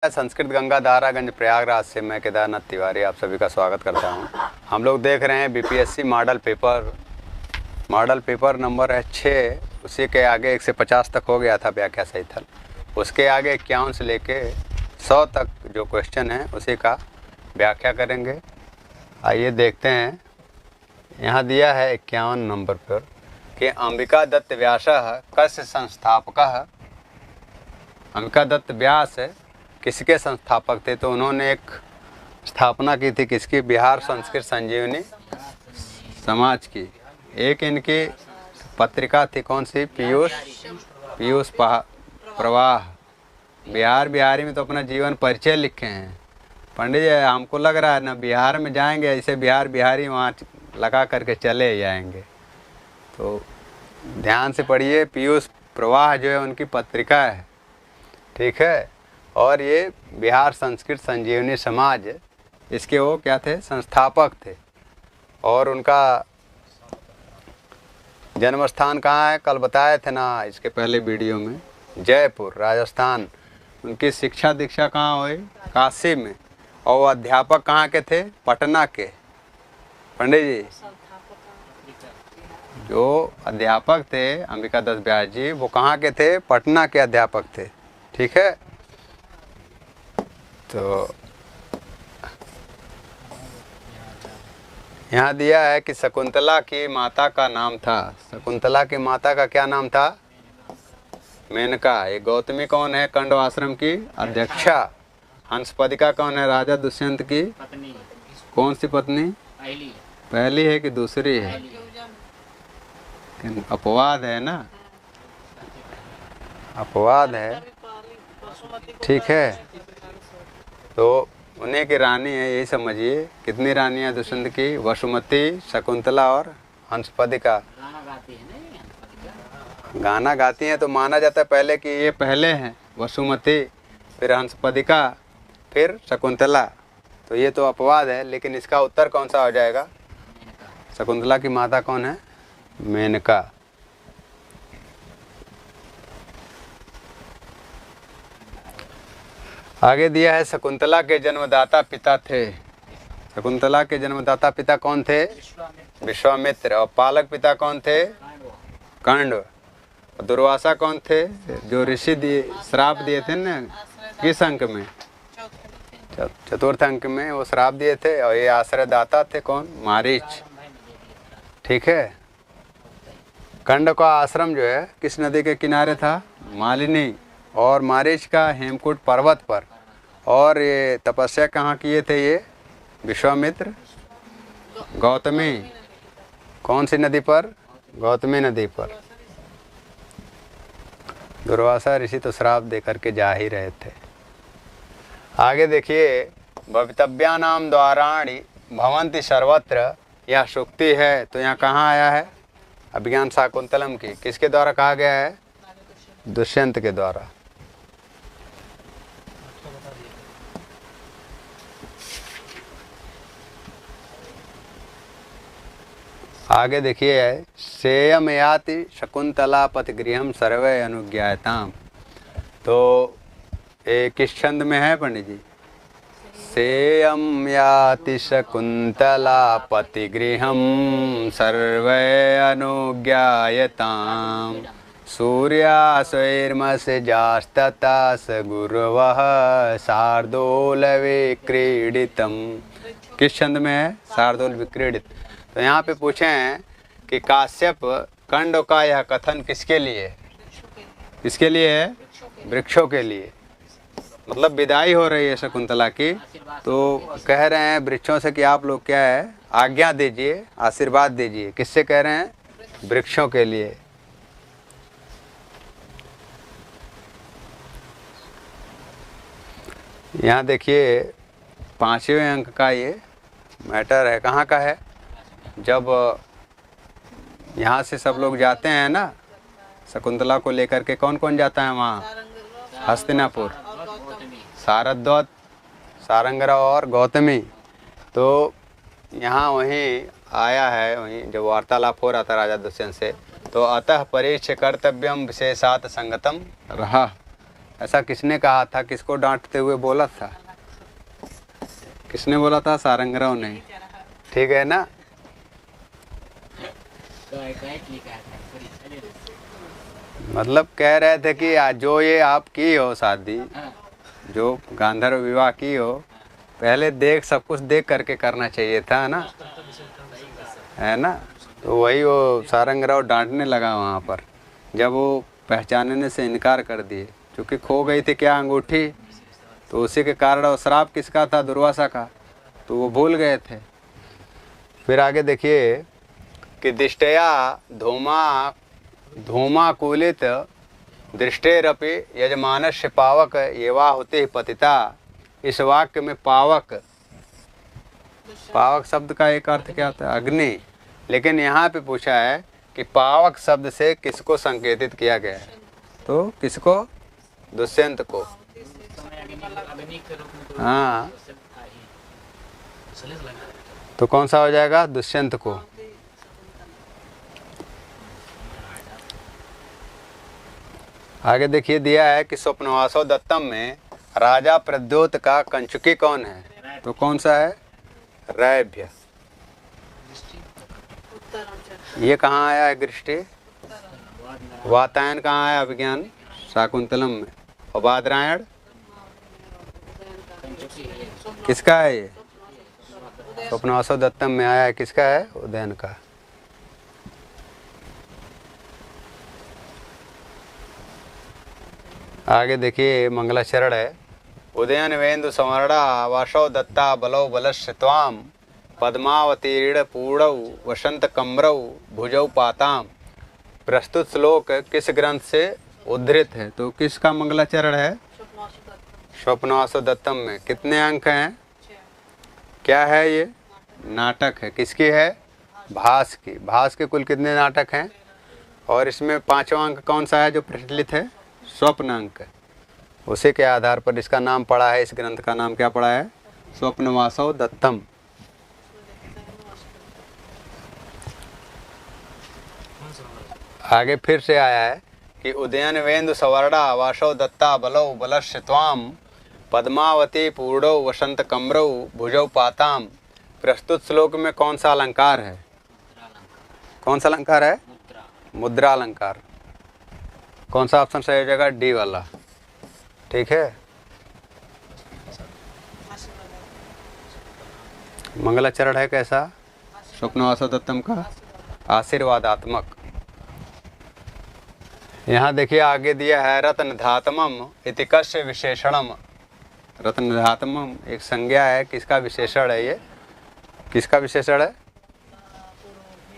संस्कृत गंगा धारागंज प्रयागराज से मैं केदारनाथ तिवारी आप सभी का स्वागत करता हूं। हम लोग देख रहे हैं बीपीएससी मॉडल पेपर नंबर है 6। उसी के आगे 1 से 50 तक हो गया था व्याख्या सहित हल। उसके आगे 51 से लेके 100 तक जो क्वेश्चन है उसी का व्याख्या करेंगे। आइए देखते हैं। यहाँ दिया है 51 नंबर पर कि अंबिका दत्त व्यासः कस्य संस्थापकः। अंबिका दत्त व्यास किसके संस्थापक थे? तो उन्होंने एक स्थापना की थी किसकी? बिहार संस्कृत संजीवनी समाज की। एक इनकी पत्रिका थी, कौन सी? पीयूष प्रवाह। बिहारी में तो अपना जीवन परिचय लिखे हैं पंडित जी। हमको लग रहा है ना बिहार में जाएंगे ऐसे बिहारी वहाँ लगा करके चले जाएंगे। तो ध्यान से पढ़िए। पीयूष प्रवाह जो है उनकी पत्रिका है, ठीक है। और ये बिहार संस्कृत संजीवनी समाज, इसके वो क्या थे? संस्थापक थे। और उनका जन्म स्थान कहाँ है? कल बताए थे ना इसके पहले वीडियो में, जयपुर राजस्थान। उनकी शिक्षा दीक्षा कहाँ हुई? काशी में। और वो अध्यापक कहाँ के थे? पटना के। पंडित जी जो अध्यापक थे अंबिका दत्त व्यास जी, वो कहाँ के थे? पटना के अध्यापक थे, ठीक है। तो यहाँ दिया है कि शकुंतला की माता का नाम था। शकुंतला की माता का क्या नाम था? मेनका। ये गौतमी कौन है? कंड आश्रम की अध्यक्षा। हंसपदिका कौन है? राजा दुष्यंत की पत्नी। कौन सी पत्नी? पहली है कि दूसरी है? अपवाद है ना, अपवाद है, ठीक है। तो उन्हीं की रानी है, यही समझिए। कितनी रानियां दुष्यंत की? वसुमती, शकुंतला और हंसपदिका। गाना गाती हैं तो माना जाता है पहले कि ये पहले हैं, वसुमती, फिर हंसपदिका, फिर शकुंतला। तो ये तो अपवाद है, लेकिन इसका उत्तर कौन सा हो जाएगा? शकुंतला की माता कौन है? मेनका। आगे दिया है शकुंतला के जन्मदाता पिता थे। शकुंतला के जन्मदाता पिता कौन थे? विश्वामित्र। और पालक पिता कौन थे? कंड। और दुर्वासा कौन थे? जो ऋषि श्राप दिए थे ना, किस अंक में? चतुर्थ अंक में वो श्राप दिए थे। और ये आश्रयदाता थे कौन? मारीच, ठीक है। कंड का आश्रम जो है किस नदी के किनारे था? मालिनी। और मारीच का हेमकूट पर्वत पर। और ये तपस्या कहाँ किए थे ये? विश्वामित्र गौतमी। कौन सी नदी पर? गौतमी नदी पर। दुर्वासा ऋषि तो श्राप दे करके जा ही रहे थे। आगे देखिए, भवितव्यानाम द्वाराणि भवन्ति सर्वत्र। यह सूक्ति है। तो यहाँ कहाँ आया है? अभिज्ञान शाकुंतलम की। किसके द्वारा कहा गया है? दुष्यंत के द्वारा। आगे देखिए, सेयम याति शकुंतला पतिगृहम सर्वे अनुज्ञायताम। तो ये किस छंद में है पंडित जी? सेयम याति शकुंतला पतिगृहम सर्वे अनुज्ञायताम सूर्यास्वैर्मसजास्तता स गुरवः शार्दूल विक्रीडितम। किस छंद में है? शार्दूल विक्रीडित। तो यहाँ पे पूछे हैं कि काश्यप कंड का यह कथन किसके लिए? किसके लिए है? वृक्षों के लिए। मतलब विदाई हो रही है शकुंतला की, तो कह रहे हैं वृक्षों से कि आप लोग क्या है, आज्ञा दीजिए, आशीर्वाद दीजिए। किससे कह रहे हैं? वृक्षों के लिए। यहाँ देखिए 5वें अंक का ये मैटर है। कहाँ का है? जब यहाँ से सब लोग जाते हैं ना शकुंतला को लेकर के, कौन कौन जाता है वहाँ? हस्तिनापुर, सारद्वत, सारंगरा और गौतमी। तो यहाँ वहीं आया है, वहीं जब वार्तालाप हो रहा था राजा दुष्यंत से, तो अतः परीक्ष कर्तव्यम विशेषात संगतम रहा। ऐसा किसने कहा था, किसको डांटते हुए बोला था? किसने बोला था? सारंगराव ने। ठीक है ना? मतलब कह रहे थे कि जो ये आप की हो शादी, जो गांधर्व विवाह की हो, पहले सब कुछ देख करके करना चाहिए था ना, है ना? तो वही वो सारंगराव डांटने लगा वहाँ पर, जब वो पहचानने से इनकार कर दिए। क्योंकि खो गई थी क्या अंगूठी, तो उसी के कारण वो श्राप किसका था? दुर्वासा का, तो वो भूल गए थे। फिर आगे देखिए कि दिष्टया धूमाकुलित दृष्टेरपि यजमानस्य पावक एवा होते पतिता। इस वाक्य में पावक शब्द का एक अर्थ क्या होता है? अग्नि। लेकिन यहाँ पे पूछा है कि पावक शब्द से किसको संकेतित किया गया है? तो किसको? दुष्यंत को। हाँ, तो कौन सा हो जाएगा? दुष्यंत को। आगे देखिए दिया है कि स्वप्नवासो दत्तम में राजा प्रद्योत का कंचुकी कौन है? तो कौन सा है? रैभ्य। ये कहाँ आया है? दृष्टि। वातायन कहाँ आया? अभिज्ञान शाकुंतलम में। और बादरायण किसका है? ये स्वप्नवासो दत्तम में आया है। किसका है? उदयन का। आगे देखिए मंगलाचरण है। उदयन वेन्दु संवर्णा वाशौ दत्ता बलौ बलस्य त्वाम पद्मावतीर्ण पूर्णौ वसंत कम्रौ भुजौ पाताम। प्रस्तुत श्लोक किस ग्रंथ से उद्धृत है? तो किसका मंगलाचरण है? स्वप्नवासो दत्तम में। कितने अंक हैं? क्या है ये? नाटक है। किसकी है? भास की। भास के कुल कितने नाटक हैं? और इसमें 5वां अंक कौन सा है जो प्रचलित है? स्वप्न अंक। उसी के आधार पर इसका नाम पड़ा है। इस ग्रंथ का नाम क्या पड़ा है? स्वप्नवासो दत्तम। आगे फिर से आया है कि उदयन वेन्दु सवर्णा वाशौ दत्ता बलौ बलस्य त्वाम पद्मावती पूर्णौ वसंत कम्रौ भुजौ पाताम। प्रस्तुत श्लोक में कौन सा अलंकार है? कौन सा अलंकार है? मुद्रा अलंकार। कौन सा ऑप्शन सही हो जाएगा? डी वाला। ठीक है। मंगलाचरण है कैसा? स्वप्नवासो दत्तम का आशीर्वादात्मक। यहाँ देखिए आगे दिया है रत्न धातमम इति कस्य विशेषणम। रत्न धातमम एक संज्ञा है। किसका विशेषण है ये? किसका विशेषण है?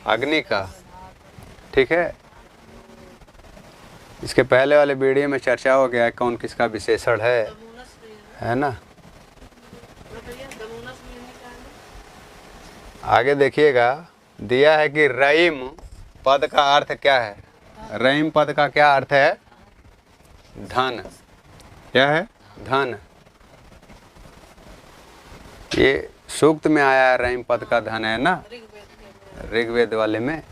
अग्नि का। ठीक है। इसके पहले वाले वीडियो में चर्चा हो गया है कौन किसका विशेषण है ना? आगे देखिएगा दिया है कि रईम पद का अर्थ क्या है? रईम पद का क्या अर्थ है? धन। क्या है? धन। ये सूक्त में आया है रईम पद का धन, है ना? ऋग्वेद वाले में।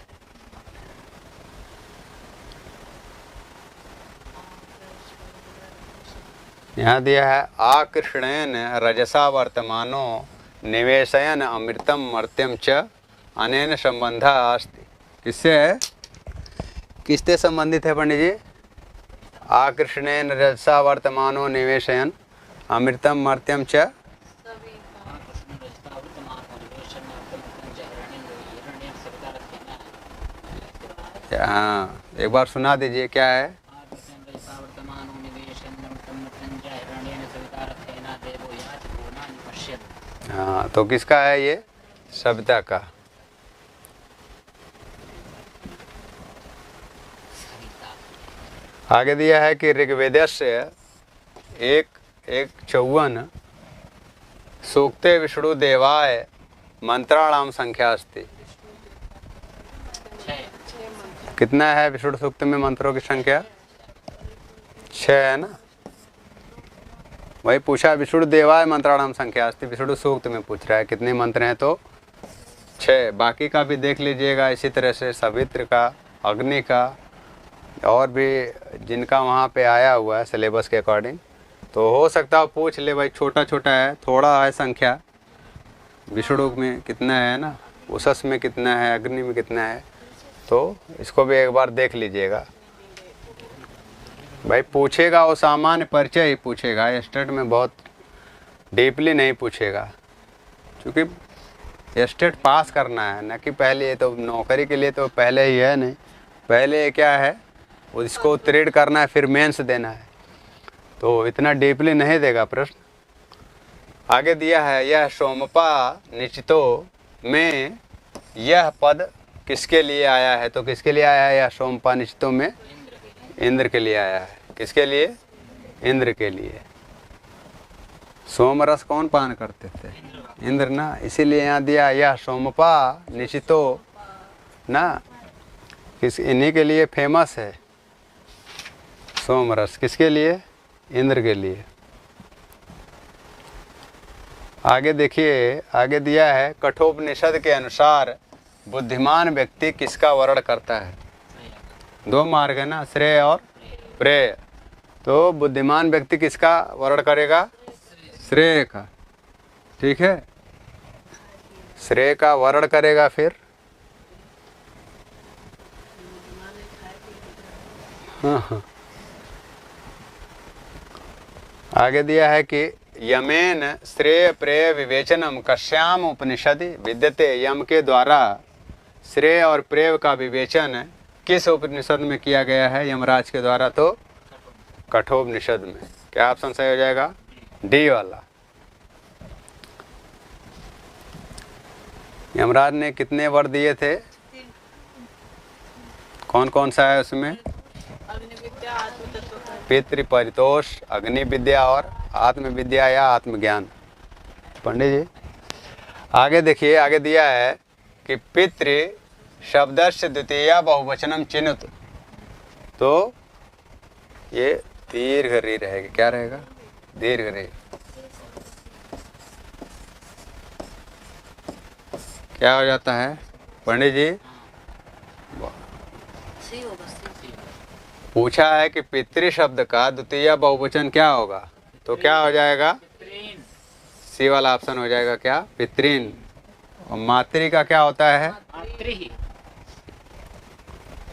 यहाँ दिया है आकृष्णेन रजसा वर्तमानो निवेशयन अमृतम मर्त्यम च अनेन संबंधा अस्ति। किससे है? किससे संबंधित है पंडित जी? आकृष्णेन रजसा वर्तमानो निवेशयन अमृतम मर्त्यम च। हाँ, एक बार सुना दीजिए क्या है? हाँ, तो किसका है ये? सविता का। आगे दिया है कि ऋग्वेदस्य 1:54 सूक्ते विष्णु देवाय मंत्राणाम संख्या अस्ति। कितना है विष्णु सूक्त में मंत्रों की संख्या? 6 है ना? वही पूछा विष्णु देवाय मंत्राणाम संख्या अस्ति। विष्णु सूक्त में पूछ रहा है कितने मंत्र हैं? तो 6। बाकी का भी देख लीजिएगा इसी तरह से। सवित्र का, अग्नि का, और भी जिनका वहाँ पे आया हुआ है सिलेबस के अकॉर्डिंग, तो हो सकता है पूछ ले भाई, छोटा छोटा है, थोड़ा है संख्या, विष्णु में कितना है ना, उषस में कितना है, अग्नि में कितना है, तो इसको भी एक बार देख लीजिएगा भाई। पूछेगा वो सामान्य परिचय ही पूछेगा, स्टेट में बहुत डीपली नहीं पूछेगा, क्योंकि स्टेट पास करना है ना कि पहले, ये तो नौकरी के लिए तो पहले ही है नहीं, पहले क्या है उसको उत्तीर्ण करना है, फिर मेंस देना है, तो इतना डीपली नहीं देगा प्रश्न। आगे दिया है, यह सोमपा निश्चितो में यह पद किसके लिए आया है, तो किसके लिए आया है यह सोमपा निश्चितों में? इंद्र के लिए आया है। किसके लिए? इंद्र के लिए। सोमरस कौन पान करते थे? इंद्र ना, इसीलिए यहाँ दिया यह सोमपा निश्चितो ना, किस इन्हीं के लिए फेमस है सोमरस। किसके लिए? इंद्र के लिए। आगे देखिए, आगे दिया है, कठोपनिषद के अनुसार बुद्धिमान व्यक्ति किसका वर्ण करता है? दो मार्ग है ना, श्रेय और प्रेय। तो बुद्धिमान व्यक्ति किसका वर्ण करेगा? श्रेय का। ठीक है, श्रेय का वर्ण करेगा। फिर हाँ, आगे दिया है कि यमेन श्रेय प्रेय विवेचनम कश्याम उपनिषद विद्यते। यम के द्वारा श्रेय और प्रेय का विवेचन किस उपनिषद में किया गया है? यमराज के द्वारा। तो कठोपनिषद में। क्या ऑप्शन सही हो जाएगा? डी वाला। यमराज ने कितने वर दिए थे? कौन कौन सा है उसमें? पितृ परितोष, अग्नि विद्या और आत्मविद्या या आत्मज्ञान। पंडित जी आगे देखिए, आगे दिया है कि पितृ शब्दस्य द्वितीया बहुवचनम चिन्हित। तो ये दीर्घ री रहेगी। क्या रहेगा? दीर्घ री। क्या हो जाता है पंडित जी? पूछा है कि पितृ शब्द का द्वितीय बहुवचन क्या होगा, तो क्या हो जाएगा? सी वाला ऑप्शन हो जाएगा। क्या? पितृन। और मातृ का क्या होता है?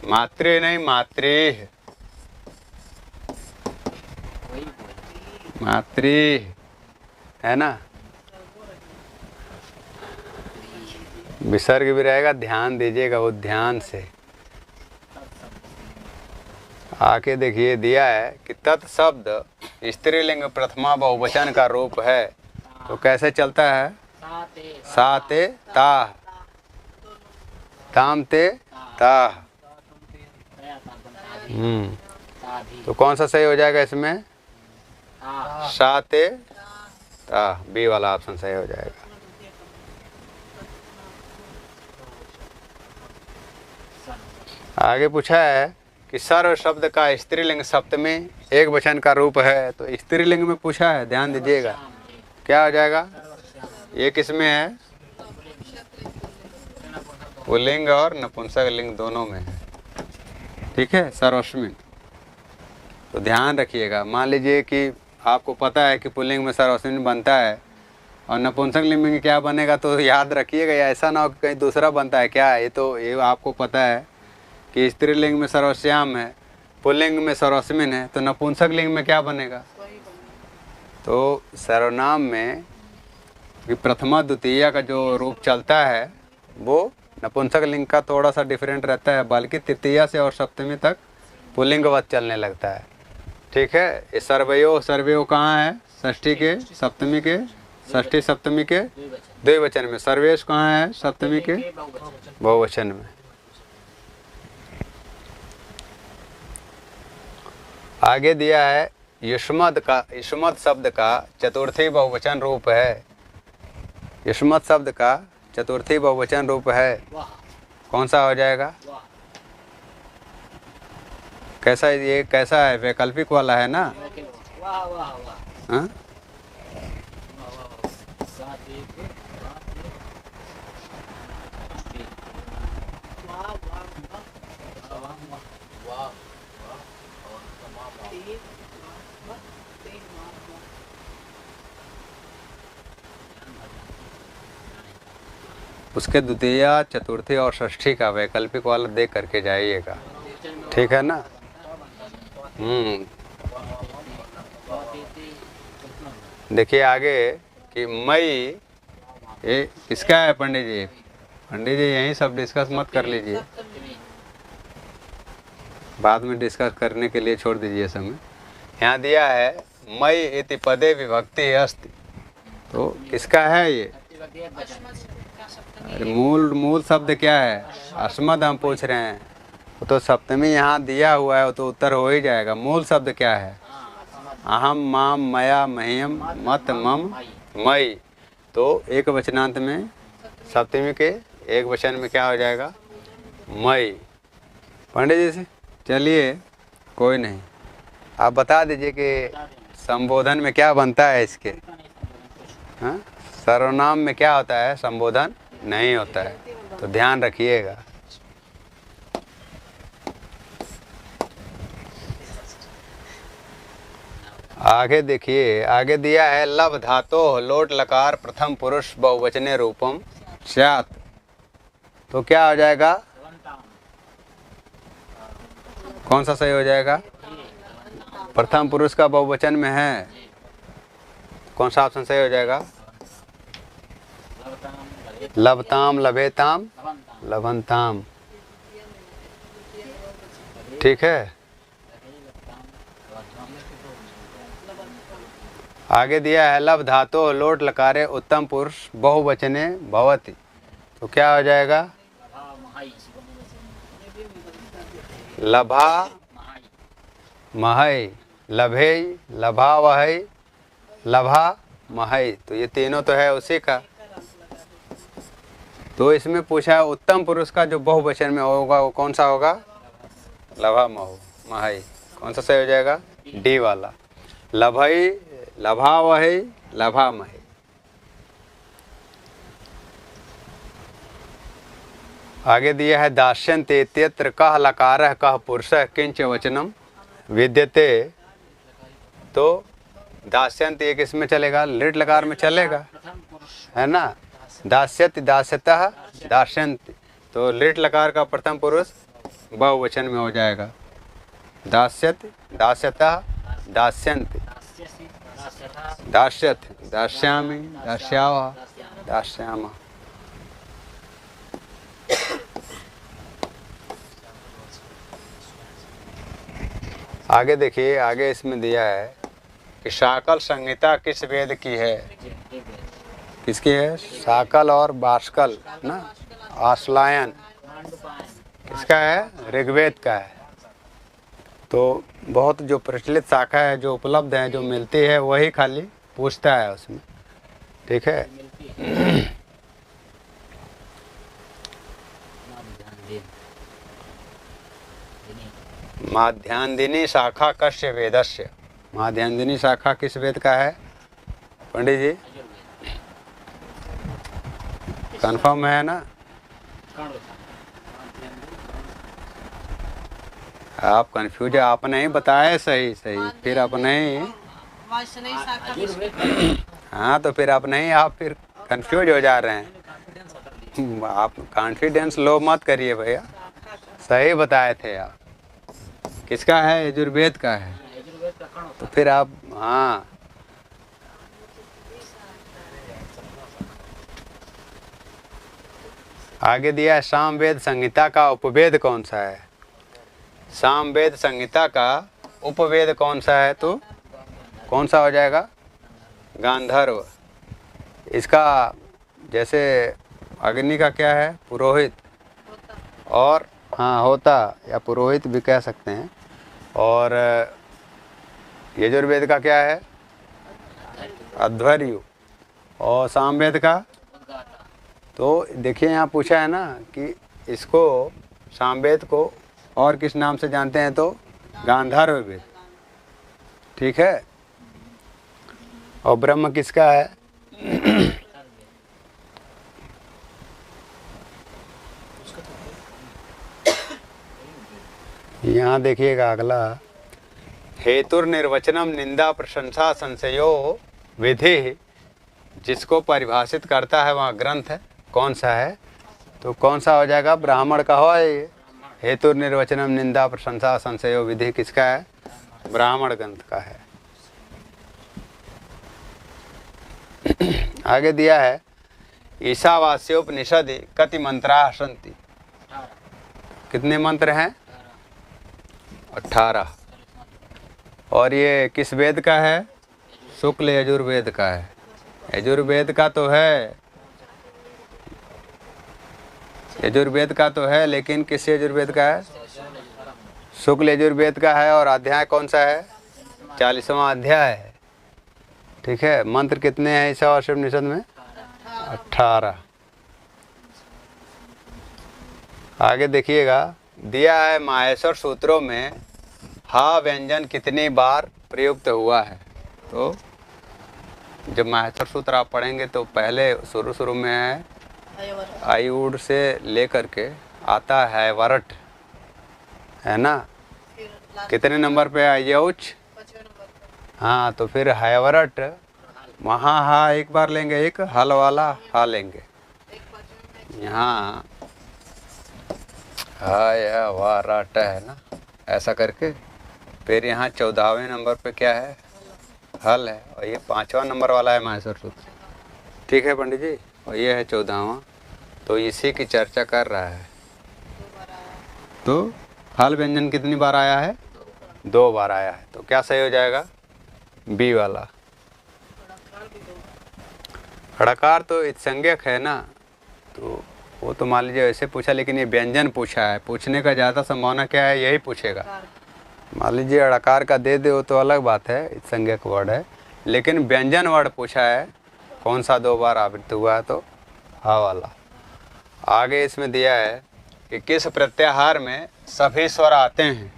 मातृ नहीं, मातृ। मातृ है ना, विसर्ग भी रहेगा, ध्यान दीजिएगा वो ध्यान से। आके देखिए, दिया है कि तत् शब्द स्त्रीलिंग प्रथमा बहुवचन का रूप है, तो कैसे चलता है? साते ताह, तामते ताह। तो कौन सा सही हो जाएगा इसमें? साते ताह। बी वाला ऑप्शन सही हो जाएगा। आगे पूछा है कि सर्व शब्द का स्त्रीलिंग सप्तमी एक वचन का रूप है, तो स्त्रीलिंग में पूछा है, ध्यान दीजिएगा। क्या हो जाएगा? ये किसमें है? पुल्लिंग और नपुंसक लिंग दोनों में है। ठीक है, सर्वस्मिन। तो ध्यान रखिएगा। मान लीजिए कि आपको पता है कि पुल्लिंग में सर्वस्मिन बनता है और नपुंसक लिंग में क्या बनेगा, तो याद रखिएगा, ऐसा ना हो कि कहीं दूसरा बनता है। क्या ये तो ये आपको पता है कि स्त्रीलिंग में सर्वस्याम है, पुल्लिंग में सर्वस्मिन है, तो नपुंसक लिंग में क्या बनेगा? तो सर्वनाम में प्रथमा द्वितीय का जो रूप चलता है वो नपुंसक लिंग का थोड़ा सा डिफरेंट रहता है, बल्कि तृतीया से और सप्तमी तक पुल्लिंगवत चलने लगता है। ठीक है, ये सर्वयो कहाँ है? षष्ठी के सप्तमी के, षष्ठी सप्तमी के द्विवचन में। सर्वेश कहाँ है? सप्तमी के बहुवचन में। आगे दिया है, युष्मद शब्द का चतुर्थी बहुवचन रूप है। युष्मद शब्द का चतुर्थी बहुवचन रूप है, कौन सा हो जाएगा? कैसा? ये कैसा है? वैकल्पिक वाला है ना? हाँ? उसके द्वितीय, चतुर्थी और षष्ठी का वैकल्पिक वाला देख करके जाइएगा, ठीक है ना। देखिए आगे कि मई, ये किसका है पंडित जी? पंडित जी यहीं सब डिस्कस मत कर लीजिए, बाद में डिस्कस करने के लिए छोड़ दीजिए समय। यहाँ दिया है मई इति पदे विभक्ति अस्ति, तो किसका है ये? अरे मूल शब्द क्या है? अस्मद हम पूछ रहे हैं, तो सप्तमी यहाँ दिया हुआ है तो उत्तर हो ही जाएगा। मूल शब्द क्या है? अहम माम मया मह्यम मत मम मई, तो एक वचनांत में सप्तमी के एक वचन में क्या हो जाएगा? मई। पंडित जी से चलिए कोई नहीं, आप बता दीजिए कि संबोधन में क्या बनता है इसके? हाँ, सर्वनाम में क्या होता है? संबोधन नहीं होता है, तो ध्यान रखिएगा। आगे देखिए, आगे दिया है लभ धातो लोट लकार प्रथम पुरुष बहुवचने रूपम स्यात्, तो क्या हो जाएगा? कौन सा सही हो जाएगा? प्रथम पुरुष का बहुवचन में है, कौन सा ऑप्शन सही हो जाएगा? लभताम लभेताम लभंताम, ठीक है। आगे दिया है लभ धातो लोट लकारे उत्तम पुरुष बहुवचने भवति, तो क्या हो जाएगा? लभा महै, लभे लभा वहै लभा महै, तो ये तीनों तो है उसी का। तो इसमें पूछा है उत्तम पुरुष का जो बहुवचन में होगा वो कौन सा होगा? लभा महु महै, कौन सा सही हो जाएगा? डी वाला। लभै लभा वहै लभा महै। आगे दिया है दास्यन्ते इत्यत्र कः लकारः कः पुरुषः किंच वचनम विद्यते, तो दास्यन्त ये किस में चलेगा? लिट लकार में चलेगा, है ना। दास्यति दास्यतः दास्यन्ति, तो लिट लकार का प्रथम पुरुष बहुवचन में हो जाएगा। दास्यति दास्यतः दास्यन्ति, दास्यति दास्यामि दास्यावः दास्यामः। आगे देखिए, आगे इसमें दिया है कि शाकल संहिता किस वेद की है? किसकी है? शाकल और बाष्कल ना, आश्लायन किसका है? ऋग्वेद का है। तो बहुत जो प्रचलित शाखा है, जो उपलब्ध है, जो मिलती है, वही खाली पूछता है उसमें, ठीक है। माध्यान्दिनी शाखा कस्य वेदस्य, माध्यान्दिनी शाखा किस वेद का है? पंडित जी कंफर्म है ना? आप कंफ्यूज है, आपने ही बताया सही सही, फिर आपने ही, हाँ तो फिर आपने ही, आप फिर कंफ्यूज हो जा रहे हैं। आप कॉन्फिडेंस लो मत करिए भैया, सही बताए थे आप। किसका है? यजुर्वेद का है, तो फिर आप, हाँ आगे दिया है सामवेद संहिता का उपवेद कौन सा है? सामवेद संहिता का उपवेद कौन सा है? तो कौन सा हो जाएगा? गांधर्व। इसका जैसे अग्नि का क्या है? पुरोहित, और हाँ होता या पुरोहित भी कह सकते हैं। और यजुर्वेद का क्या है? अध्वर्यु। और सामवेद का, तो देखिए यहाँ पूछा है ना कि इसको सामवेद को और किस नाम से जानते हैं? तो गांधार्व वेद, ठीक है। और ब्रह्म किसका है? यहाँ देखिएगा अगला, हेतुर निर्वचनम निंदा प्रशंसा संशयो विधि, जिसको परिभाषित करता है वहाँ ग्रंथ है, कौन सा है, तो कौन सा हो जाएगा, ब्राह्मण का हो ये। हेतु निर्वचनम निंदा प्रशंसा संशयो विधि किसका है, ब्राह्मण ग्रंथ का है। आगे दिया है ईशावास्योपनिषद कति मंत्रा सन्ति, कितने मंत्र हैं, 18। और ये किस वेद का है, शुक्ल यजुर्वेद का है। यजुर्वेद का तो है, यजुर्वेद का तो है, लेकिन किस यजुर्वेद का है, शुक्ल यजुर्वेद का है। और अध्याय कौन सा है, 40वां अध्याय है। ठीक है, मंत्र कितने हैं ईशावास्योपनिषद में, 18। आगे देखिएगा, दिया है माहेश्वर सूत्रों में हा व्यंजन कितनी बार प्रयुक्त हुआ है। तो जब माहेश्वर सूत्र आप पढ़ेंगे तो पहले शुरू में है आयुड से लेकर के आता है वरट, है ना, कितने नंबर पे है यौच, हाँ, तो फिर हैवरट वहाँ हा एक बार लेंगे, एक हल वाला हा लेंगे, यहाँ हैवरट है ना, ऐसा करके फिर यहाँ 14वें नंबर पे क्या है, हल है, और ये 5वां नंबर वाला है माहेश्वर सूत्र। ठीक है पंडित जी, और ये है 14वां, तो इसी की चर्चा कर रहा है। तो हल व्यंजन कितनी बार आया है, 2 बार आया है, तो क्या सही हो जाएगा, बी वाला। हड़कार तो इत्संज्ञक है ना, तो वो तो मान लीजिए ऐसे पूछा, लेकिन ये व्यंजन पूछा है, पूछने का ज़्यादा संभावना क्या है, यही पूछेगा। मान लीजिए अड़कार का दे दे तो अलग बात है, इत्संज्ञक वर्ड है, लेकिन व्यंजन वर्ड पूछा है, कौन सा 2 बार आवृत्त हुआ है, तो हा वाला। आगे इसमें दिया है कि किस प्रत्याहार में सभी स्वर आते हैं,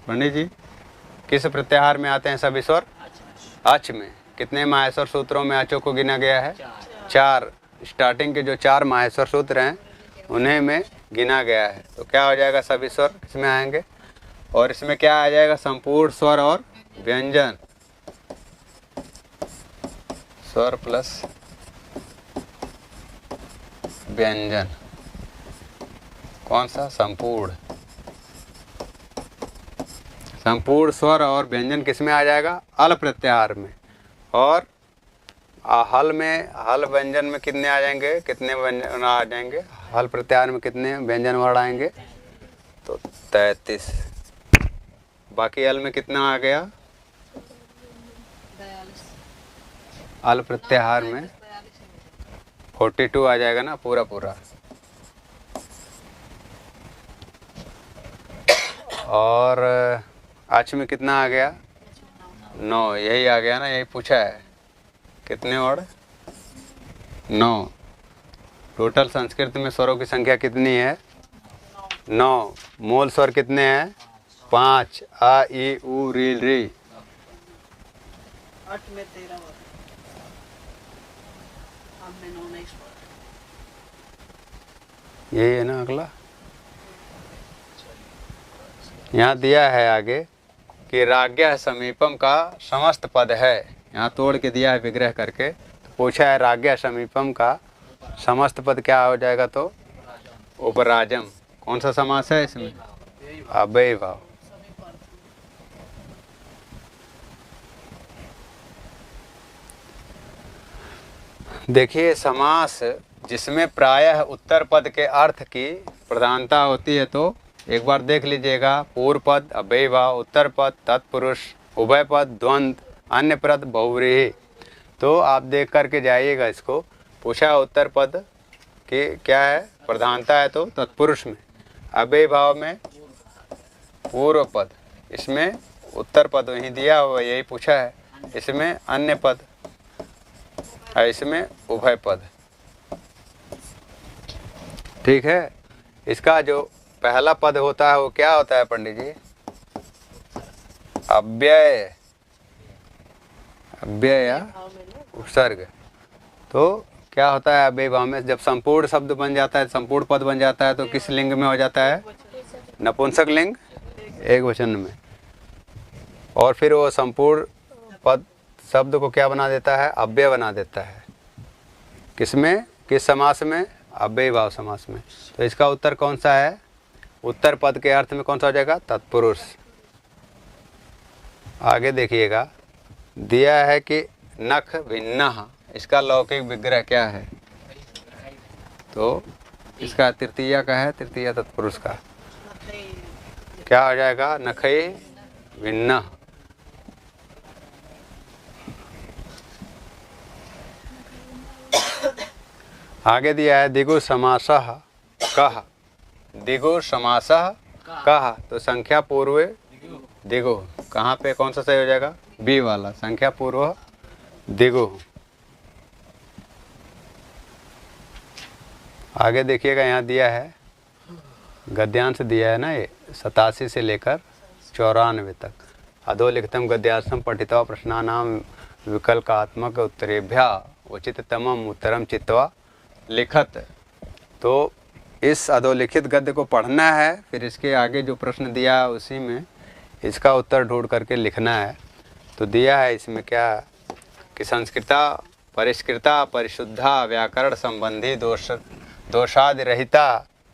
पंडित जी किस प्रत्याहार में आते हैं सभी स्वर, अच में। कितने माहेश्वर सूत्रों में अचों को गिना गया है, 4। स्टार्टिंग के जो 4 माहेश्वर सूत्र हैं उन्हें में गिना गया है। तो क्या हो जाएगा, सभी स्वर किसमें आएंगे, और इसमें क्या आ जाएगा, संपूर्ण स्वर और व्यंजन, स्वर प्लस व्यंजन, कौन सा, संपूर्ण। संपूर्ण स्वर और व्यंजन किसमें आ जाएगा, अल प्रत्याहार में। और हल में, हल व्यंजन में कितने आ जाएंगे, कितने व्यंजन आ जाएंगे, हल प्रत्याहार में कितने व्यंजन वर्ण आएंगे, तो 33। बाकी अल में कितना आ गया, अल प्रत्याहार में 42 आ जाएगा ना, पूरा पूरा। और अच में कितना आ गया, 9, यही आ गया ना, यही पूछा है, कितने वर्ड, 9। टोटल संस्कृत में स्वरों की संख्या कितनी है, 9। मूल स्वर कितने हैं, 5, आ ई उ री री। 8 में 13 वर्ड, हम में 9 नेक्स्ट वर्ड, यही है ना अगला। यहाँ दिया है आगे कि राज्ञ समीपम का समस्त पद है, यहाँ तोड़ के दिया है विग्रह करके, तो पूछा है राज्ञ समीपम का समस्त पद क्या हो जाएगा, तो उपराजम। कौन सा समास है इसमें, अव्ययी भाव। देखिए, समास जिसमें प्रायः उत्तर पद के अर्थ की प्रधानता होती है, तो एक बार देख लीजिएगा, पूर्व पद अव्ययी भाव, उत्तर पद तत्पुरुष, उभय पद द्वंद्व, अन्य पद बहुव्रीहि। तो आप देख करके जाइएगा इसको। पूछा उत्तर पद की क्या है प्रधानता है, तो तत्पुरुष में, अव्ययी भाव में पूर्व पद, इसमें उत्तर पद वहीं दिया हुआ यही पूछा है, इसमें अन्य पद और इसमें उभय पद। ठीक है, इसका जो पहला पद होता है वो क्या होता है पंडित जी, अव्यय, अव्यय या उपसर्ग। तो क्या होता है अव्ययी भाव में, जब संपूर्ण शब्द बन जाता है, संपूर्ण पद बन जाता है, तो किस लिंग में हो जाता है, नपुंसक लिंग, एक वचन में। और फिर वो संपूर्ण पद शब्द को क्या बना देता है, अव्यय बना देता है। किसमें, किस समास में, अव्ययी भाव समास में। तो इसका उत्तर कौन सा है? उत्तर पद के अर्थ में कौन सा हो जाएगा? तत्पुरुष। आगे देखिएगा, दिया है कि नख भिन्नः, इसका लौकिक विग्रह क्या है? तो इसका तृतीया का है, तृतीया तत्पुरुष का क्या हो जाएगा? नखै भिन्नः। आगे दिया है दिगु समासः कः, दिगु समासः कः, तो संख्या पूर्व दिगु, कहाँ पे कौन सा सही हो जाएगा? बी वाला, संख्या पूर्व दिगु। आगे देखिएगा, यहाँ दिया है गद्यांश दिया है ना, ये 87 से लेकर 94 तक। अधोलिखितम गद्यांशम पठित्वा प्रश्नानाम विकल्पात्मक उत्तरेभ्य उचिततमम उत्तरम चित्वा लिखत। तो इस अधोलिखित गद्य को पढ़ना है, फिर इसके आगे जो प्रश्न दिया है उसी में इसका उत्तर ढूंढ करके लिखना है। तो दिया है इसमें क्या कि संस्कृता परिष्कृता परिशुद्धा व्याकरण संबंधी दोषादि रहिता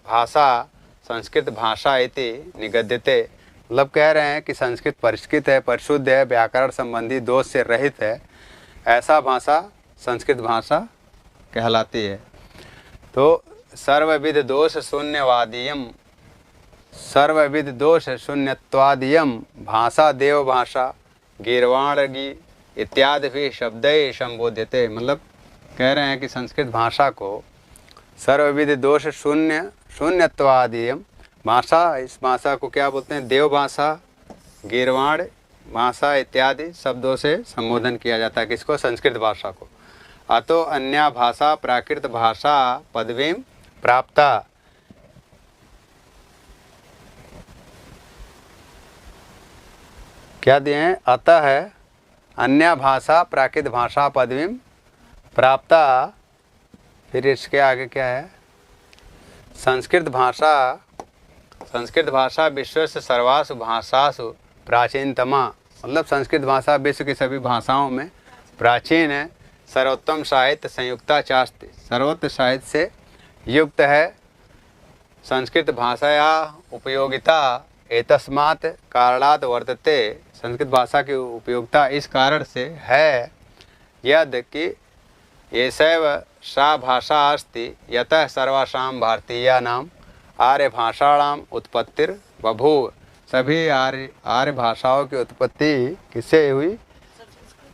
भाषा संस्कृत भाषा इति निगद्यते। मतलब कह रहे हैं कि संस्कृत परिष्कृत है, परिशुद्ध है, व्याकरण संबंधी दोष से रहित है, ऐसा भाषा संस्कृत भाषा कहलाती है। तो सर्वविध दोष शून्यवादीयम, सर्वविध दोष शून्यत्वादीयम भाषा देव भाषा गीर्वाणगी इत्यादि भी शब्दे संबोध्यते। मतलब कह रहे हैं कि संस्कृत भाषा को सर्वविध दोष शून्यत्वादीयम भाषा, इस भाषा को क्या बोलते हैं? देव भाषा, गीर्वाण भाषा इत्यादि शब्दों से संबोधन किया जाता है। किसको? संस्कृत भाषा को। अतो अन्या भाषा प्राकृत भाषा पदवीं प्राप्ता। क्या दिए हैं? अतः है अन्य भाषा प्राकृत भाषा पदवीं प्राप्ता। फिर इसके आगे क्या है? संस्कृत भाषा विश्व से सर्वासु भाषासु प्राचीनतमा। मतलब संस्कृत भाषा विश्व की सभी भाषाओं में प्राचीन है। सर्वोत्तम साहित्य संयुक्ता चास्ति, सर्वोत्तम साहित्य से युक्त है। संस्कृत भाषाया उपयोगिता एतस्मात् कारणात् वर्तते। संस्कृत भाषा की उपयोगिता इस कारण से है यद कि एषैव सा भाषा अस्ति यतः सर्वासां भारतीयानां आर्य भाषाणाम उत्पत्तिर बभूव। सभी आर्य भाषाओं की उत्पत्ति किससे हुई?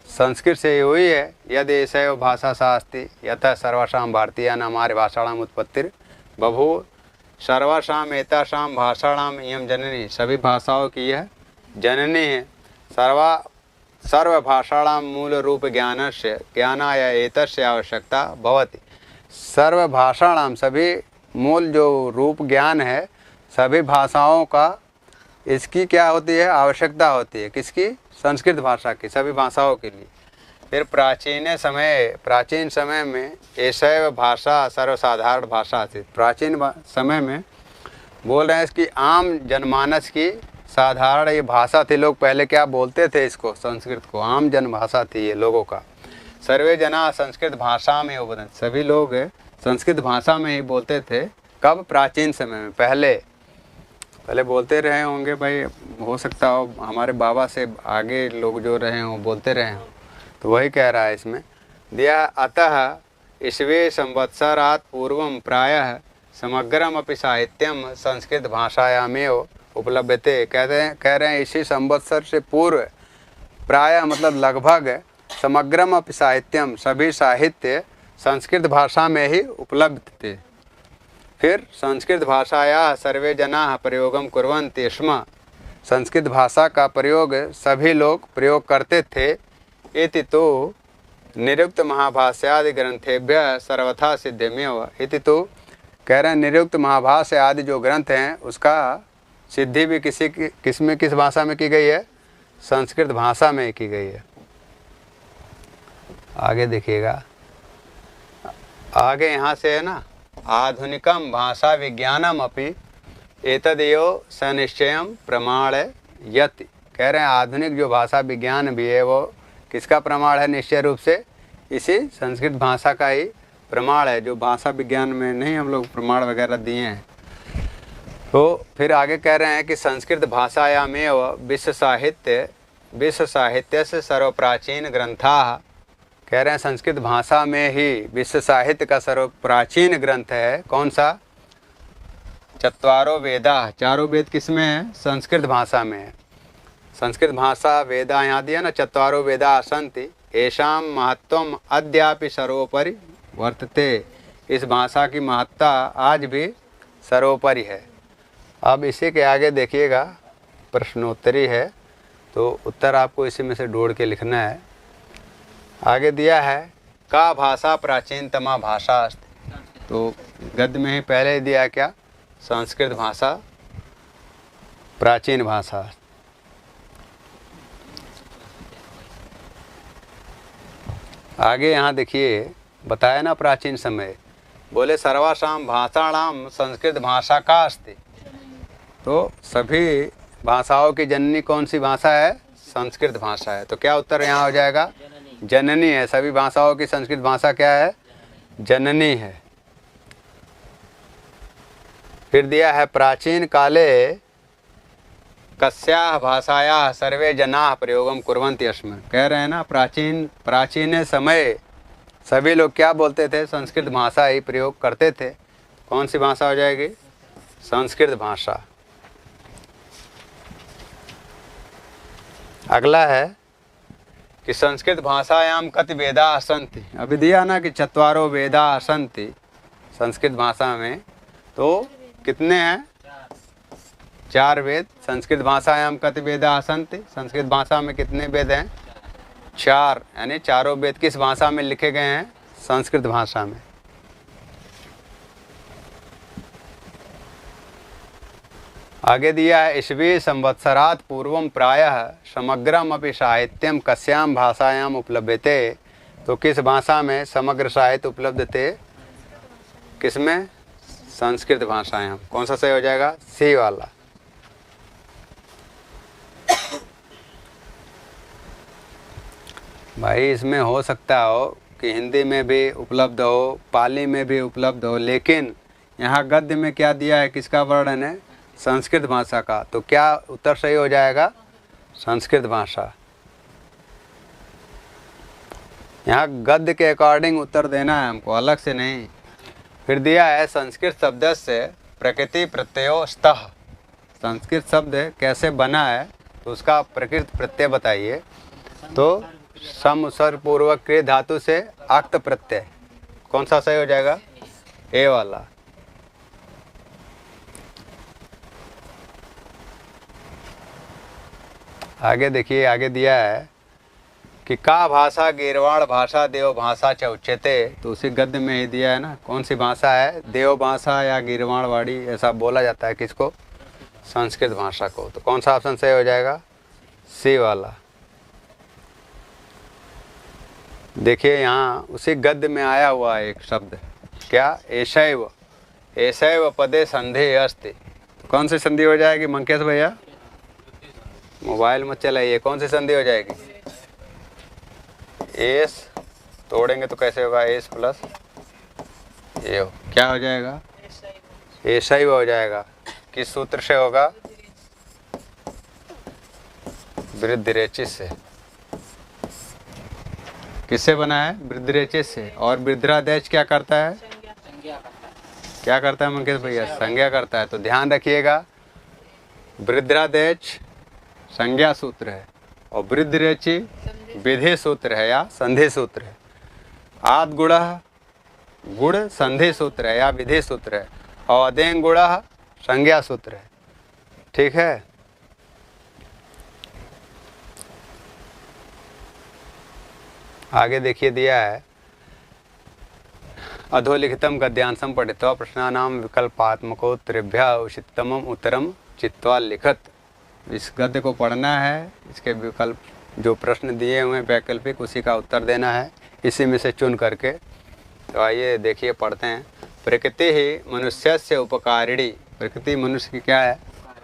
संस्कृत से हुई है। यदि एषैव भाषा सा अस्ति यतः सर्वासां भारतीयानां आर्य भाषाणाम उत्पत्तिर बभूव। सर्वासां एतासां भाषाणाम इयं जननी, सभी भाषाओं की यह जननी है। सर्वभाषाणां मूल रूप ज्ञानाय एतस्य आवश्यकता भवति। सर्वभाषाणां, सभी मूल जो रूप ज्ञान है सभी भाषाओं का, इसकी क्या होती है? आवश्यकता होती है। किसकी? संस्कृत भाषा की, सभी भाषाओं के लिए। फिर प्राचीन समय में एषैव भाषा सर्वसाधारण भाषा थी। प्राचीन समय में बोल रहे हैं इसकी आम जनमानस की साधारण ये भाषा थी। लोग पहले क्या बोलते थे? इसको, संस्कृत को आम जन भाषा थी ये लोगों का। सर्वे जना संस्कृत भाषा में उपनत, सभी लोग संस्कृत भाषा में ही बोलते थे। कब? प्राचीन समय में। पहले बोलते रहे होंगे भाई, हो सकता हो हमारे बाबा से आगे लोग जो रहे हों बोलते रहे हों। तो वही कह रहा है इसमें दिया। अतः ईस्वी संवत्सरात् पूर्वं प्रायः समग्रम अपि साहित्यम संस्कृत भाषायामेव उपलब्धते। कह रहे हैं इसी संवत्सर से पूर्व प्रायः मतलब लगभग समग्रम अपि साहित्यम, सभी साहित्य संस्कृत भाषा में ही उपलब्ध थे। फिर संस्कृत भाषाया सर्वे जनाः प्रयोगम कुर्वन्ति स्म, संस्कृत भाषा का प्रयोग सभी लोग प्रयोग करते थे। इति तो निरुक्त महाभाष्यादि ग्रंथेभ्यः सर्वथा सिद्ध्यमेव। इति तो कह रहे हैं निरुक्त महाभाष्य आदि जो ग्रंथ हैं उसका सिद्धि भी किस भाषा में की गई है? संस्कृत भाषा में की गई है। आगे देखिएगा, आगे यहाँ से है ना, आधुनिकम भाषा विज्ञानम अपि एतदेव सनिश्चयम प्रमाणयति। कह रहे हैं आधुनिक जो भाषा विज्ञान भी है वो किसका प्रमाण है? निश्चय रूप से इसी संस्कृत भाषा का ही प्रमाण है, जो भाषा विज्ञान में नहीं हम लोग प्रमाण वगैरह दिए हैं। तो फिर आगे कह रहे हैं कि संस्कृत भाषायामेव विश्व साहित्य से सर्वप्राचीन ग्रंथा, कह रहे हैं संस्कृत भाषा में ही विश्व साहित्य का सर्वप्राचीन ग्रंथ है। कौन सा? चत्वारो वेदा, चारों वेद किस में है? संस्कृत भाषा में है। संस्कृत भाषा वेदा यहाँ दिया ना, चत्वारो वेदा सन्ति येषां महत्वम अद्यापि सर्वोपरि वर्तते। इस भाषा की महत्ता आज भी सर्वोपरि है। अब इसी के आगे देखिएगा, प्रश्नोत्तरी है, तो उत्तर आपको इसी में से ढूंढ के लिखना है। आगे दिया है का भाषा प्राचीनतमा भाषा अस्ति, तो गद्य में ही पहले ही दिया क्या? संस्कृत भाषा प्राचीन भाषा। आगे यहाँ देखिए बताया ना प्राचीन समय, बोले सर्वासाम भाषाणाम संस्कृत भाषा का अस्ति, तो सभी भाषाओं की जननी कौन सी भाषा है? संस्कृत भाषा है। तो क्या उत्तर यहाँ हो जाएगा? जननी है। सभी भाषाओं की संस्कृत भाषा क्या है? जननी है। फिर दिया है प्राचीन काले कस्याः भाषायाः सर्वे जनाः प्रयोगम कुर्वन्ति अस्म, कह रहे हैं ना प्राचीन समय सभी लोग क्या बोलते थे? संस्कृत भाषा ही प्रयोग करते थे। कौन सी भाषा हो जाएगी? संस्कृत भाषा। अगला है कि संस्कृत भाषायाम कति वेदा सन्ति, अभी दिया ना कि चत्वारो वेदा सन्ति संस्कृत भाषा में, तो कितने हैं? 4 वेद। संस्कृत भाषायाम कति वेदा सन्ति, संस्कृत भाषा में कितने वेद हैं? 4, यानी चारों वेद किस भाषा में लिखे गए हैं? संस्कृत भाषा में। आगे दिया है ईस्वी संवत्सरात् पूर्वम प्रायः समग्रम अपि साहित्यम कस्याम भाषायाम उपलभ्यते, तो किस भाषा में समग्र साहित्य उपलब्ध थे? किसमें? संस्कृत भाषायाम। कौन सा सही हो जाएगा? सी वाला। भाई इसमें हो सकता हो कि हिंदी में भी उपलब्ध हो, पाली में भी उपलब्ध हो, लेकिन यहाँ गद्य में क्या दिया है? किसका वर्णन है? संस्कृत भाषा का। तो क्या उत्तर सही हो जाएगा? संस्कृत भाषा। यहाँ गद्य के अकॉर्डिंग उत्तर देना है हमको, अलग से नहीं। फिर दिया है संस्कृत शब्द से प्रकृति प्रत्ययो स्तः, संस्कृत शब्द कैसे बना है तो उसका प्रकृत प्रत्यय बताइए। तो सम स्वर पूर्वक क्रिय धातु से आक्त प्रत्यय, कौन सा सही हो जाएगा? ए वाला। आगे देखिए, आगे दिया है कि का भाषा गीर्वाण भाषा देव भाषा च उच्यते, तो उसी गद्य में ही दिया है ना। कौन सी भाषा है? देव भाषा या गीर्वाणवाड़ी ऐसा बोला जाता है किसको? संस्कृत भाषा को। तो कौन सा ऑप्शन सही हो जाएगा? सी वाला। देखिए यहाँ उसी गद्य में आया हुआ है एक शब्द, क्या? एशैव, एशैव पदे संधि अस्ति, कौन सी संधि हो जाएगी मंकेश भैया? मोबाइल मत चलाइए, कौन सी संधि हो जाएगी? एस तोड़ेंगे तो कैसे होगा? एस प्लस ए हो, क्या हो जाएगा? एशैव हो जाएगा। किस सूत्र से होगा? वृद्धिरेचित से। किससे बना है? वृद्धिरेचित से। और वृद्धिरादेश क्या करता है? क्या करता है मंकेश भैया? संज्ञा करता है। तो ध्यान रखिएगा, वृद्धिरादेश संज्ञा सूत्र है और वृद्धिरेचि विधि सूत्र है या संधि सूत्र है। आद गुण गुण संधि सूत्र है या विधि सूत्र है और अदेंग गुण संज्ञा सूत्र है। ठीक है। आगे देखिए दिया है अधोलिखितम गद्यांशम पठित्वा प्रश्नानाम विकल्पात्मकोत्तरेभ्यः उचिततमम उत्तरम चित्वा लिखत। इस गद्य को पढ़ना है, इसके विकल्प जो प्रश्न दिए हुए हैं वैकल्पिक, उसी का उत्तर देना है इसी में से चुन करके। तो आइए देखिए पढ़ते हैं। प्रकृति ही मनुष्य से उपकारिणी, प्रकृति मनुष्य की क्या है?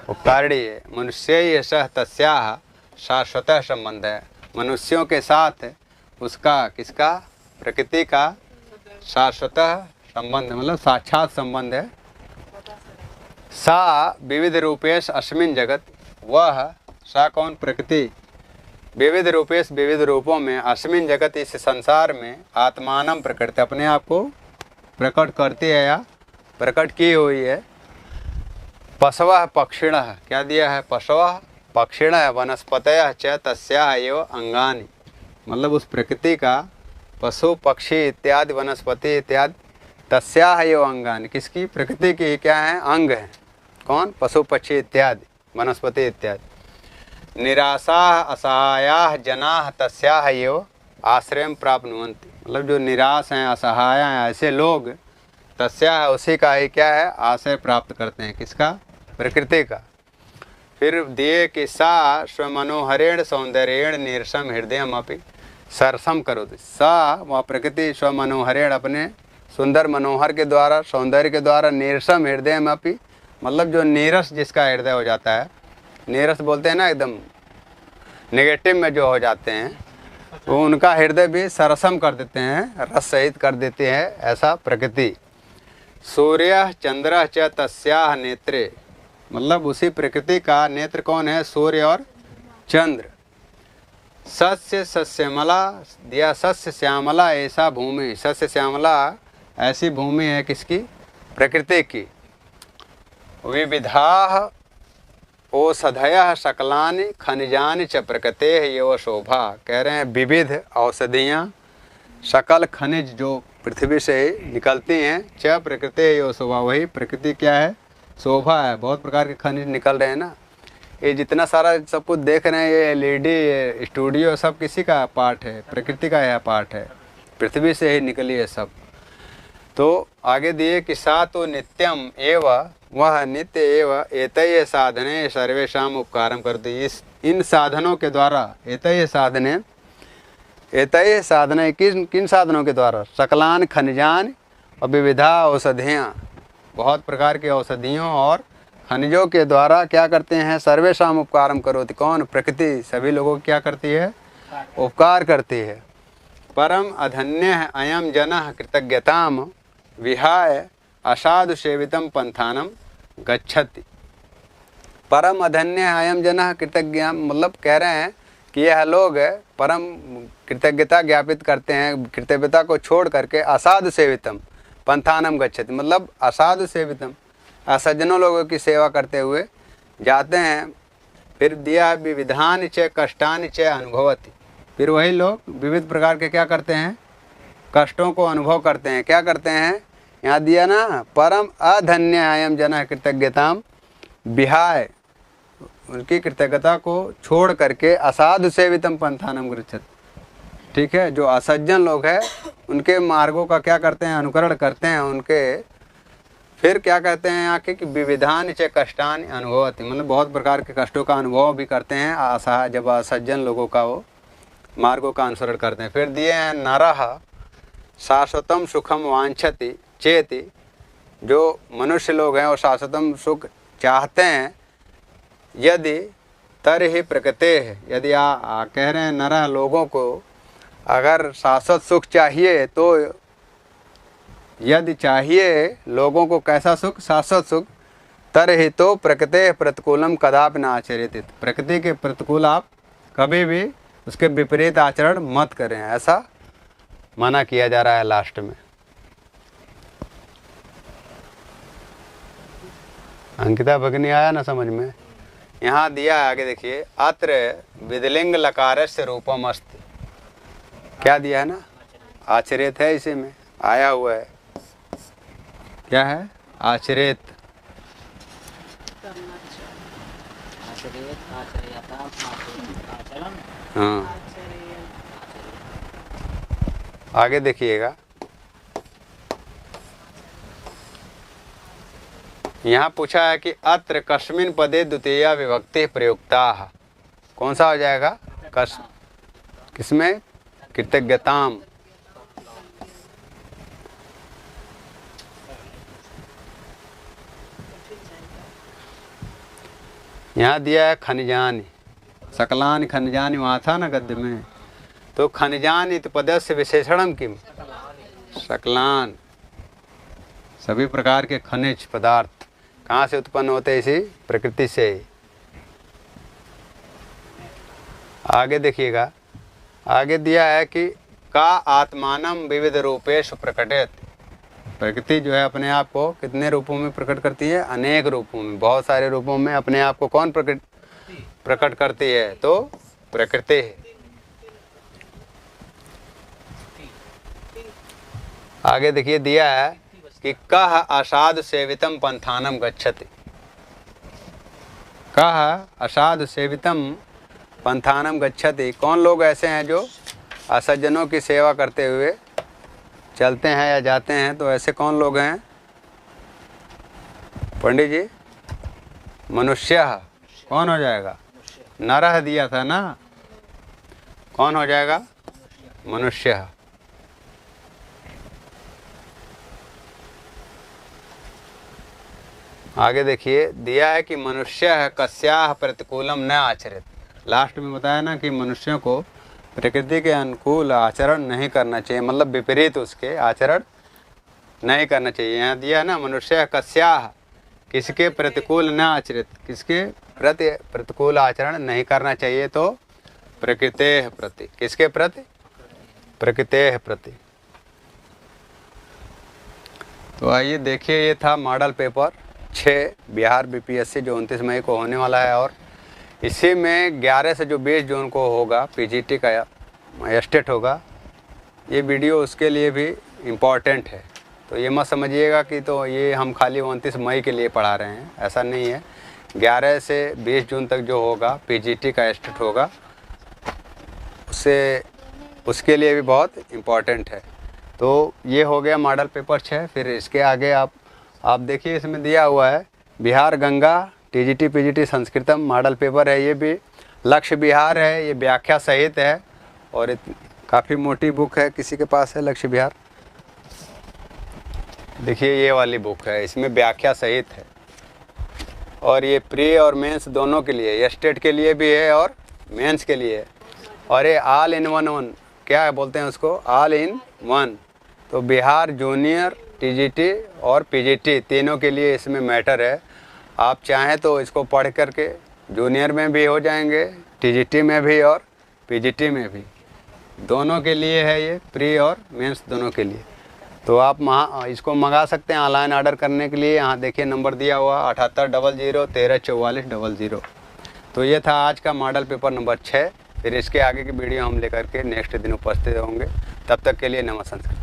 उपकारिणी है। मनुष्य ही सह तस्याः शाश्वतः संबंध है, मनुष्यों के साथ उसका, किसका? प्रकृति का शाश्वतः संबंध मतलब साक्षात संबंध है। सा विविध रूपेश अस्मिन जगत, वह सा कौन प्रकृति विविध रूपेश विविध रूपों में अस्मिन जगत इस संसार में आत्मानम प्रकृति अपने आप को प्रकट करती है या प्रकट की हुई है। पशवः पक्षिणः क्या दिया है, पशवः पक्षिणः वनस्पतयः च तस्याः एव अंगानि, मतलब उस प्रकृति का पशु पक्षी इत्यादि वनस्पति इत्यादि तस्याः एव अंगानि किसकी प्रकृति की क्या है अंग है। कौन, पशु पक्षी इत्यादि वनस्पति इत्यादि। निराशाः असहायाः जनाः तस्याः एव आश्रयं प्राप्नुवन्ति, मतलब जो निराश हैं असहाय हैं ऐसे लोग तस्याः उसी का ही क्या है आश्रय प्राप्त करते हैं, किसका, प्रकृति का। फिर दिए कि सा स्वमनोहरेण सौंदर्येण नीरसम हृदयमपि सरसम करोति, सा वह प्रकृति स्वमनोहरेण अपने सुंदर मनोहर के द्वारा सौंदर्य के द्वारा नीरसम हृदयमपि, मतलब जो नीरस जिसका हृदय हो जाता है, नीरस बोलते हैं ना एकदम नेगेटिव में जो हो जाते हैं, वो उनका हृदय भी सरसम कर देते हैं, रस सहित कर देती है ऐसा प्रकृति। सूर्य चंद्र च तस्याः नेत्रे, मतलब उसी प्रकृति का नेत्र कौन है, सूर्य और चंद्र। सस्य सस्यमला दिया, सस्य श्यामला ऐसा भूमि, सस्य श्यामला ऐसी भूमि है किसकी, प्रकृति की। विविधाः औषधयः सकलानि खनिजानि च प्रकृतेः एव शोभा, कह रहे हैं विविध औषधियाँ सकल खनिज जो पृथ्वी से निकलती हैं, च प्रकृति एव शोभा, वही प्रकृति क्या है, शोभा है। बहुत प्रकार के खनिज निकल रहे हैं ना, ये जितना सारा सब कुछ देख रहे हैं, ये एलईडी ये स्टूडियो सब किसी का पार्ट है, प्रकृति का यह पार्ट है, पृथ्वी से ही निकली है सब। तो आगे दिए कि सा तो नित्यम एवं वह नित्य एवं एतय साधने सर्वेषाम उपकारम करती, इस इन साधनों के द्वारा एतय साधने किन साधनों के द्वारा, सकलान खनिजान और विविधा औषधियाँ, बहुत प्रकार की औषधियों और खनिजों के द्वारा क्या करते हैं, सर्वेषाम उपकारम करोति, कौन, प्रकृति सभी लोगों को क्या करती है, उपकार करती है। परम अधन्य अयम जनः कृतज्ञताम विहाय असाधु सेवितम पंथानम गच्छति। परम अधन्य अयम जनः कृतज्ञ, मतलब कह रहे हैं कि यह लोग परम कृतज्ञता ज्ञापित करते हैं, कृतज्ञता को छोड़ करके असाधु सेवितम पंथानम गच्छति, मतलब असाधु सेवितम असज्जनों लोगों की सेवा करते हुए जाते हैं। फिर दिया विविधान च कष्टानि च अनुभवति, फिर वही लोग विविध प्रकार के क्या करते हैं, कष्टों को अनुभव करते हैं। क्या करते हैं, यहाँ दिया ना, परम अधन्य अयम जन कृतज्ञताम विहाय, उनकी कृतज्ञता को छोड़ करके असाधु सेवितम पंथानम गच्छति, ठीक है, जो असज्जन लोग हैं उनके मार्गों का क्या करते हैं, अनुकरण करते हैं उनके। फिर क्या कहते हैं यहाँ के कि विविधान च कष्टानि अनुभवति, मतलब बहुत प्रकार के कष्टों का अनुभव भी करते हैं असहाय, जब असज्जन लोगों का वो मार्गों का अनुसरण करते हैं। फिर दिए हैं नरः शाश्वतम सुखम वांछति चेति, जो मनुष्य लोग हैं वो शाश्वतम सुख चाहते हैं, यदि तरहि प्रकृते है, यदि कह रहे हैं नरः लोगों को अगर शाश्वत सुख चाहिए तो, यदि चाहिए लोगों को कैसा सुख, शाश्वत सुख, तरहि तो प्रकृते प्रतिकूलम कदापि न आचरित, प्रकृति के प्रतिकूल आप कभी भी उसके विपरीत आचरण मत करें, ऐसा मना किया जा रहा है लास्ट में। अंकिता भगिनी आया ना समझ में, यहाँ दिया है आगे देखिए, अत्र विधिलिंग लकारस्य रूपम अस्ति, क्या दिया है ना, आचरित है, इसी में आया हुआ है, क्या है, आचरित, हाँ आगे देखिएगा, यहाँ पूछा है कि अत्र कस्मिन् पदे द्वितीया विभक्ति प्रयुक्ता, कौन सा हो जाएगा, किसमें, कृतज्ञताम, यहाँ दिया है खनिजानि, सकलानि खनिजानि, वहाँ था ना गद्य में, तो खनिजानि इति पदस्य विशेषणम किम, सकलान। सभी प्रकार के खनिज पदार्थ कहाँ से उत्पन्न होते हैं? इसी प्रकृति से ही। आगे देखिएगा, आगे दिया है कि का आत्मानम विविध रूपेषु प्रकटित। प्रकृति जो है अपने आप को कितने रूपों में प्रकट करती है? अनेक रूपों में, बहुत सारे रूपों में अपने आप को कौन प्रकट करती है? तो प्रकृति है। आगे देखिए दिया है कि कह असाधु सेवितम पंथानम गच्छति। कह असाधु सेवितम पंथानम गच्छति। कौन लोग ऐसे हैं जो असज्जनों की सेवा करते हुए चलते हैं या जाते हैं? तो ऐसे कौन लोग हैं पंडित जी? मनुष्य। कौन हो जाएगा? नरह दिया था ना, कौन हो जाएगा? मनुष्य। आगे देखिए दिया है कि मनुष्य कस्याह प्रतिकूलम न आचरित। लास्ट में बताया ना कि मनुष्यों को प्रकृति के अनुकूल आचरण नहीं करना चाहिए, मतलब विपरीत उसके आचरण नहीं करना चाहिए। यहाँ दिया है ना मनुष्य कस्याह, किसके प्रतिकूल न आचरित, किसके प्रति प्रतिकूल आचरण नहीं करना चाहिए? तो प्रकृतेः प्रति। किसके प्रति? प्रकृतेः प्रति। तो आइए देखिए, ये था मॉडल पेपर 6 बिहार बीपीएससी जो 29 मई को होने वाला है, और इसी में 11 से जो 20 जून को होगा पीजीटी का एस्टेट होगा। ये वीडियो उसके लिए भी इम्पॉर्टेंट है, तो ये मत समझिएगा कि तो ये हम खाली 29 मई के लिए पढ़ा रहे हैं, ऐसा नहीं है। 11 से 20 जून तक जो होगा पीजीटी का एस्टेट होगा, उसके लिए भी बहुत इम्पॉर्टेंट है। तो ये हो गया मॉडल पेपर 6। फिर इसके आगे आप देखिए, इसमें दिया हुआ है Bihar Ganga TGT PGT Sanskritam model paper है। ये भी लक्ष्य बिहार है, ये व्याख्या सहित है, और काफ़ी मोटी बुक है। किसी के पास है लक्ष्य बिहार? देखिए ये वाली बुक है, इसमें व्याख्या सहित है, और ये प्री और मेंस दोनों के लिए, एस्टेट के लिए भी है और मेंस के लिए है। और ये ऑल इन वन, क्या बोलते हैं उसको? All in one. तो बिहार जूनियर टीजीटी और पीजीटी तीनों के लिए इसमें मैटर है। आप चाहें तो इसको पढ़ करके जूनियर में भी हो जाएंगे, टीजीटी में भी और पीजीटी में भी, दोनों के लिए है ये, प्री और मेंस दोनों के लिए। तो आप इसको मंगा सकते हैं ऑनलाइन ऑर्डर करने के लिए। यहाँ देखिए नंबर दिया हुआ 7800 134400। तो ये था आज का मॉडल पेपर नंबर 6। फिर इसके आगे की वीडियो हम लेकर के नेक्स्ट दिन उपस्थित होंगे। तब तक के लिए नमस्कार।